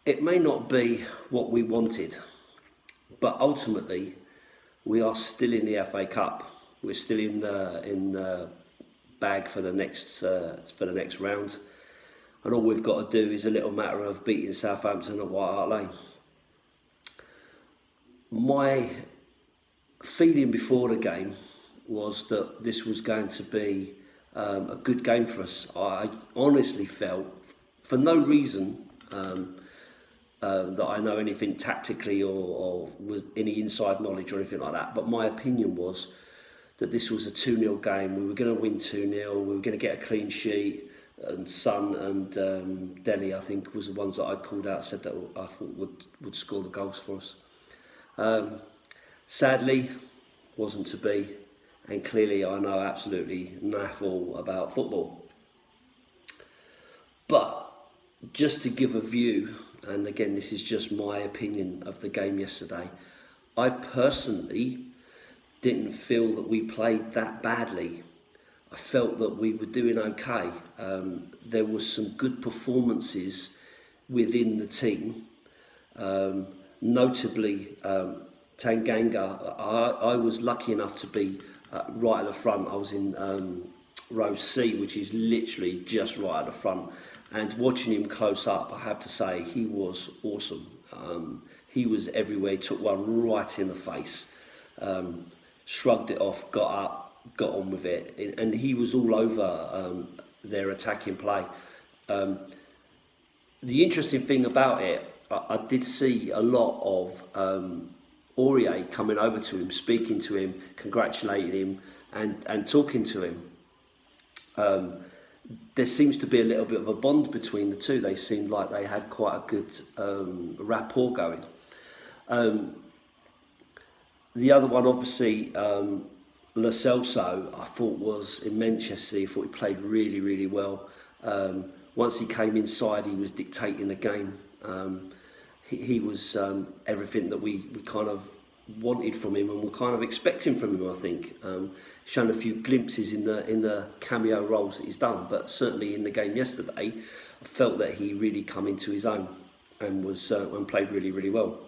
It may not be what we wanted, but ultimately we are still in the FA Cup. We're still in the bag for the next round, and all we've got to do is a little matter of beating Southampton at White Hart Lane. My feeling before the game was that this was going to be a good game for us. I honestly felt, for no reason that I know anything tactically or was any inside knowledge or anything like that, but my opinion was that this was a 2-0 game. We were going to win 2-0, we were going to get a clean sheet, and Son and Delhi, I think, was the ones that I called out, said that I thought would score the goals for us. Sadly, wasn't to be, and clearly I know absolutely naff all about football. But just to give a view, and again this is just my opinion of the game yesterday, I personally didn't feel that we played that badly. I felt that we were doing okay. There was some good performances within the team, notably Tanganga. I was lucky enough to be right at the front. I was in row C, which is literally just right at the front. And watching him close up, I have to say, he was awesome. He was everywhere. He took one right in the face, shrugged it off, got up, got on with it. And he was all over their attacking play. The interesting thing about it, I did see a lot of Aurier coming over to him, speaking to him, congratulating him, and talking to him. There seems to be a little bit of a bond between the two. They seemed like they had quite a good rapport going. The other one, obviously, Lo Celso, I thought was in Manchester. I thought he played really, really well. Once he came inside, he was dictating the game. He was everything that we kind of wanted from him and were kind of expecting from him, I think. Shown a few glimpses in the cameo roles that he's done, but certainly in the game yesterday, I felt that he really come into his own and was and played really, really well.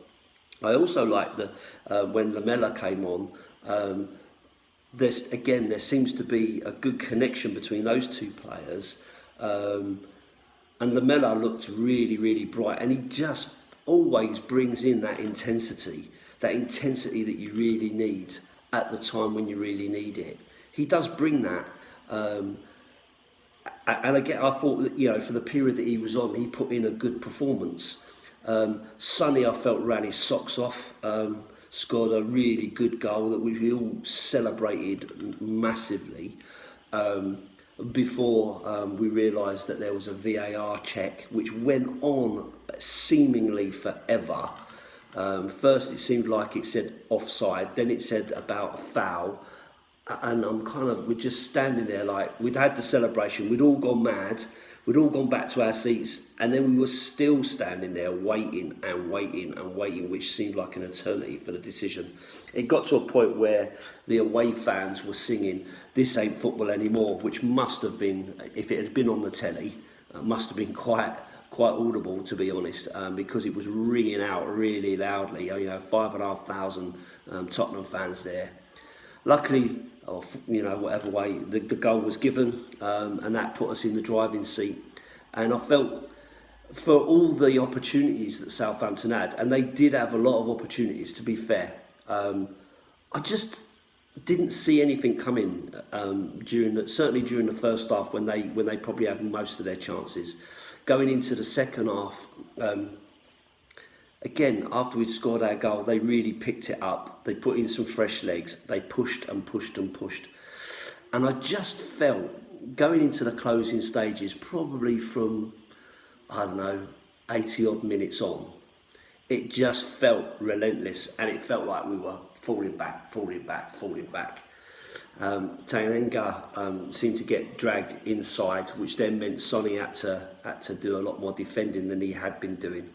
I also liked when Lamela came on. There seems to be a good connection between those two players, and Lamela looked really, really bright, and he just always brings in that intensity that you really need at the time when you really need it. He does bring that, and again, I thought that, for the period that he was on, he put in a good performance. Sonny, I felt, ran his socks off, scored a really good goal that we all celebrated massively. Before we realised that there was a VAR check which went on seemingly forever. First it seemed like it said offside, then it said about a foul, and we're just standing there like we'd had the celebration, we'd all gone mad, we'd all gone back to our seats, and then we were still standing there waiting and waiting and waiting, which seemed like an eternity for the decision. It got to a point where the away fans were singing "This ain't football anymore," which must have been, if it had been on the telly, must have been quite audible, to be honest, because it was ringing out really loudly. 5,500 Tottenham fans there. Luckily, whatever way, the goal was given, and that put us in the driving seat. And I felt, for all the opportunities that Southampton had, and they did have a lot of opportunities, to be fair, I just didn't see anything coming certainly during the first half when they probably had most of their chances. Going into the second half, again, after we'd scored our goal, they really picked it up. They put in some fresh legs. They pushed and pushed and pushed. And I just felt, going into the closing stages, probably from, 80 odd minutes on, it just felt relentless, and it felt like we were falling back. Tanganga seemed to get dragged inside, which then meant Sonny had to do a lot more defending than he had been doing.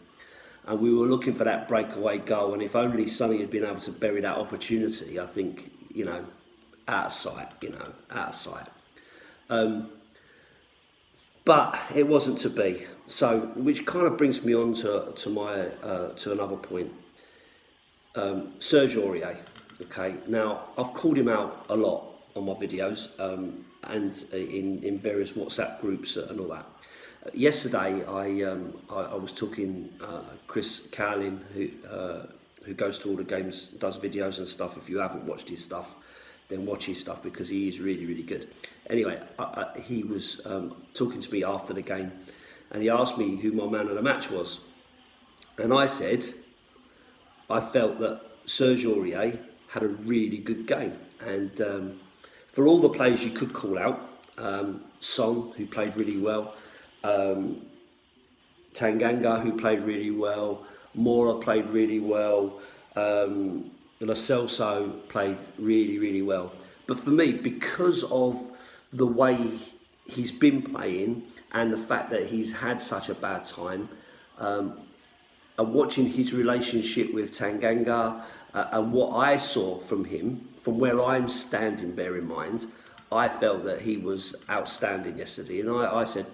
And we were looking for that breakaway goal, and if only Sonny had been able to bury that opportunity, I think, out of sight. But but it wasn't to be. So, which kind of brings me on to another point. Serge Aurier. Okay, now I've called him out a lot on my videos and in various WhatsApp groups and all that. Yesterday, I was talking Chris Cowlin, who goes to all the games, does videos and stuff. If you haven't watched his stuff, then watch his stuff because he is really, really good. Anyway, he was talking to me after the game, and he asked me who my man of the match was, and I said I felt that Serge Aurier had a really good game, and for all the players you could call out, Son, who played really well, Tanganga, who played really well, Mora played really well, Lo Celso played really, really well. But for me, because of the way he's been playing and the fact that he's had such a bad time, and watching his relationship with Tanganga and what I saw from him, from where I'm standing, bear in mind, I felt that he was outstanding yesterday. And I said,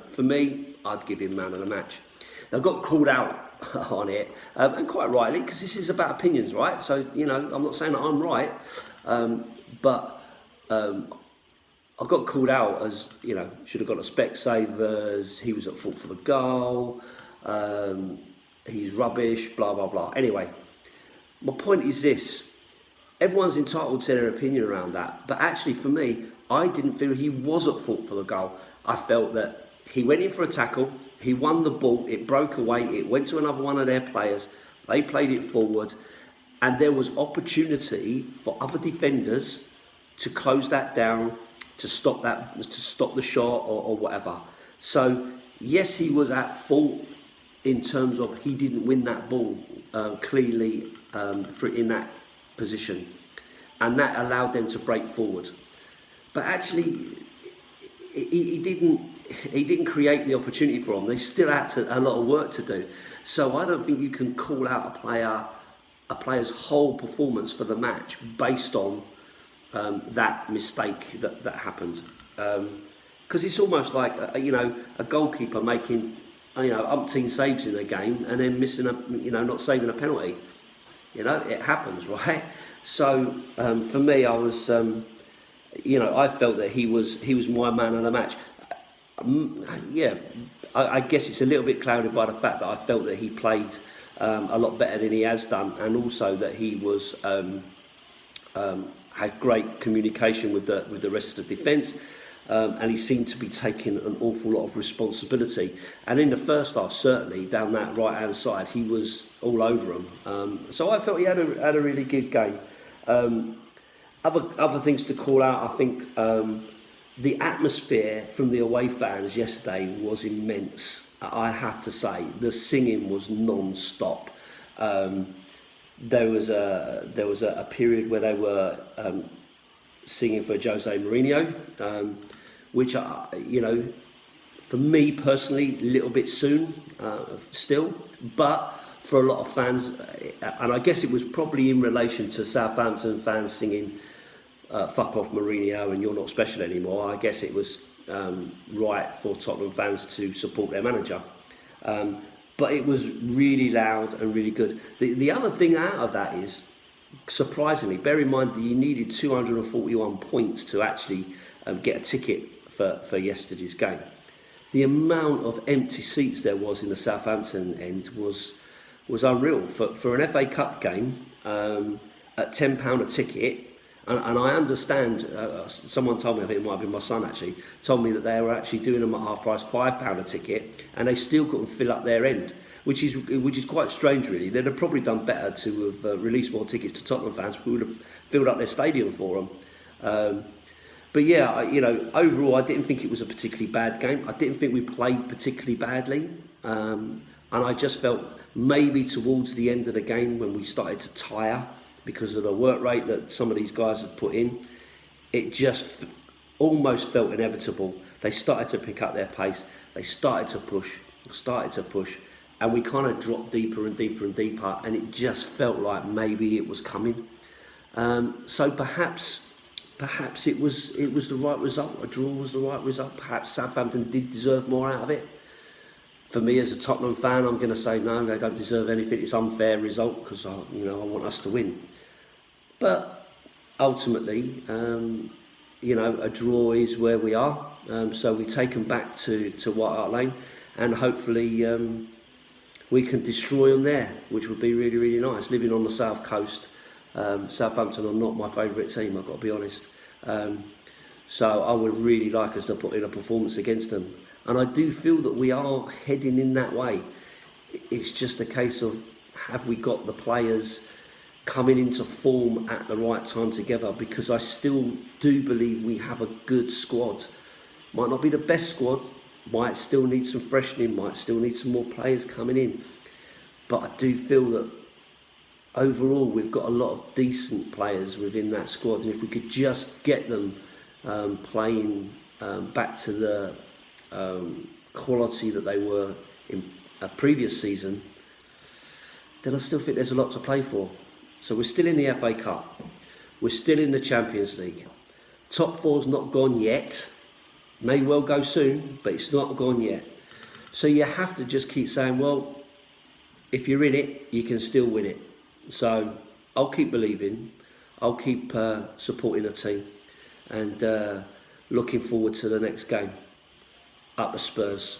for me, I'd give him man of the match. I got called out on it, and quite rightly, because this is about opinions, right? So, I'm not saying that I'm right, but I got called out as, should have got a Specsavers, he was at fault for the goal, he's rubbish, blah, blah, blah. Anyway, my point is this. Everyone's entitled to their opinion around that, but actually for me, I didn't feel he was at fault for the goal. I felt that he went in for a tackle, he won the ball, it broke away, it went to another one of their players, they played it forward, and there was opportunity for other defenders to close that down, to stop the shot or whatever. So yes, he was at fault in terms of he didn't win that ball clearly in that position, and that allowed them to break forward. But actually, he didn't create the opportunity for them. They still had a lot of work to do. So I don't think you can call out a player's whole performance for the match based on that mistake that happened. Because it's almost like a goalkeeper making umpteen saves in a game and then missing not saving a penalty. It happens, right? So for me, I was I felt that he was my man of the match. I guess it's a little bit clouded by the fact that I felt that he played a lot better than he has done, and also that he was had great communication with the rest of the defence, and he seemed to be taking an awful lot of responsibility. And in the first half, certainly down that right hand side, he was all over them. So I felt he had a really good game. Other things to call out, I think. The atmosphere from the away fans yesterday was immense. I have to say, the singing was non-stop. There was a period where they were singing for Jose Mourinho, which for me personally, a little bit soon still, but for a lot of fans, and I guess it was probably in relation to Southampton fans singing fuck off Mourinho and you're not special anymore. I guess it was right for Tottenham fans to support their manager. But it was really loud and really good. The other thing out of that is, surprisingly, bear in mind that you needed 241 points to actually get a ticket for yesterday's game. The amount of empty seats there was in the Southampton end was unreal. For an FA Cup game at £10 a ticket, and I understand, someone told me, I think it might have been my son actually, told me that they were actually doing them at half price, £5 a ticket, and they still couldn't fill up their end, which is quite strange really. They'd have probably done better to have released more tickets to Tottenham fans who would have filled up their stadium for them. But yeah, overall I didn't think it was a particularly bad game. I didn't think we played particularly badly, and I just felt maybe towards the end of the game when we started to tire, because of the work rate that some of these guys had put in, it just almost felt inevitable. They started to pick up their pace, they started to push, and we kind of dropped deeper and deeper and deeper, and it just felt like maybe it was coming. So perhaps perhaps it was the right result. A draw was the right result. Perhaps Southampton did deserve more out of it. For me, as a Tottenham fan, I'm going to say no, they don't deserve anything. It's an unfair result because I want us to win. But ultimately, a draw is where we are. So we take them back to White Hart Lane, and hopefully we can destroy them there, which would be really, really nice. Living on the south coast, Southampton are not my favourite team, I've got to be honest. So I would really like us to put in a performance against them. And I do feel that we are heading in that way. It's just a case of, have we got the players coming into form at the right time together? Because I still do believe we have a good squad. Might not be the best squad, might still need some freshening, might still need some more players coming in. But I do feel that overall we've got a lot of decent players within that squad. And if we could just get them playing back to the quality that they were in a previous season, then I still think there's a lot to play for. So we're still in the FA Cup, we're still in the Champions League. Top four's not gone yet, may well go soon, but it's not gone yet. So you have to just keep saying, well, if you're in it, you can still win it. So I'll keep believing, I'll keep supporting the team, and looking forward to the next game. Up the Spurs.